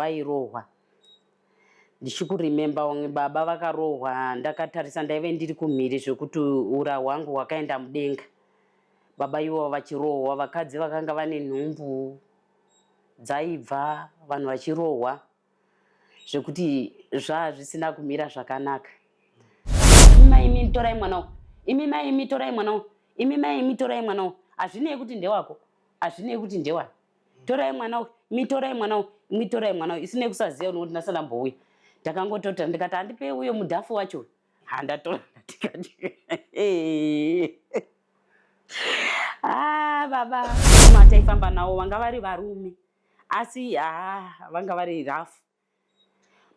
vairohwa. Ndichikurememba vamwe baba vakarohwa ndakatarisa ndaive ndiri kumhiri zvekuti ura hwangu hwakaenda mudenga. Baba ivo vachirohwa, vakadzi vakanga vane nhumbu dzaibva, vanhu vachirohwa zvekuti zvisina kumira zvakanaka. Mai imi torai mwanao, imi mai imi torai mwanao, imi mai imi torai mwanao, hazvinei kuti ndewako, hazvinei kuti ndewani, torai mwanao, imi torai mwanao, imi torai mwanao, isinei kusaziva nokuti ndasala mbouya. Ndakangotota ndikati handipe uyo mudhafu wacho, handatora ndikati baba mataifamba navo vanga vari varume asi vanga vari rafu.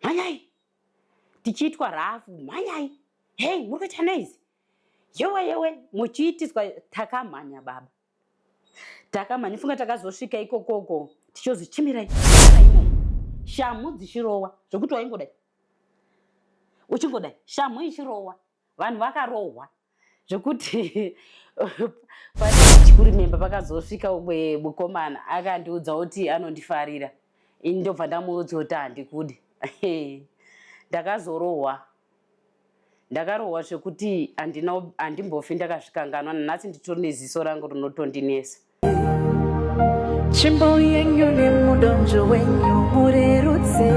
Manyai tichiitwa rafu, manyai hei muri kuita noizi, yewe muchiitiswa. Takamhanya baba, takamhanya. Funga takazosvika ikokoko tichozi chimirai shamu dzichirohwa zvokuti waingodai uchingodai shamu ichirohwa, vanhu vakarohwa zvokuti pachikurememba pakazosvika umwe mukomana akandiudza kuti anondifarira. Ini ndobva ndamuudza kuti handikudi. Ndakazorohwa, ndakarohwa zvekuti handimbofi ndakazvikanganwa. Nanhasi nditori neziso rangu rinotondinesa. Chimbo yenyu nemudonjo wenyu murerutse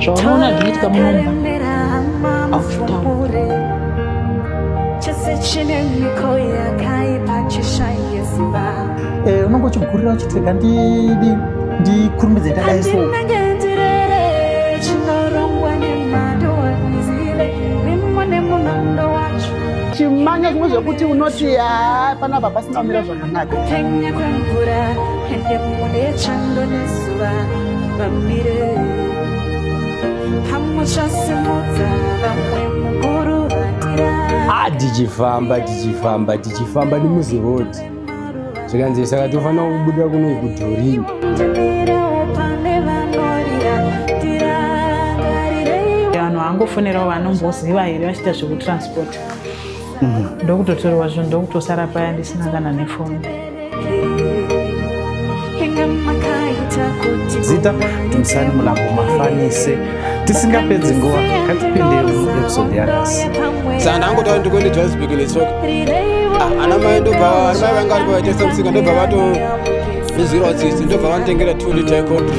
zvaona zvinoitika mumba chese chine miko yakaipa chishaye simba. Unongochigurira uchitega ndikurumbidze ndadai so chinorongwa nemadoanizile mimone munondo wacho chimanya zvimwe zvekuti unoti pana baba pasina kumira zvakanaka. Kupenya kwemvura ende mune chando nezuva vamire pamwe chasimudza vamwe mukuru vatira tichifamba nemuzirodi zvikanzi saka tofanira kubuda kuno kudhorini. Vanhu vangofonerawo vanomboziva here vachiita zvekutransport ndokutotorwa zvinhu ndokutosara paya ndisina kana nefoni. Zita tumusani mulambo mafanise tisingapedzi nguva katipindei episode yanhasi. Saka ndangoti ndikuende Johannesburg netsoka ana mai ndobva vanga vari pavaitesa musika ndobva vato izvirwa tsitsi ndobva vanditengera 2 liter cold.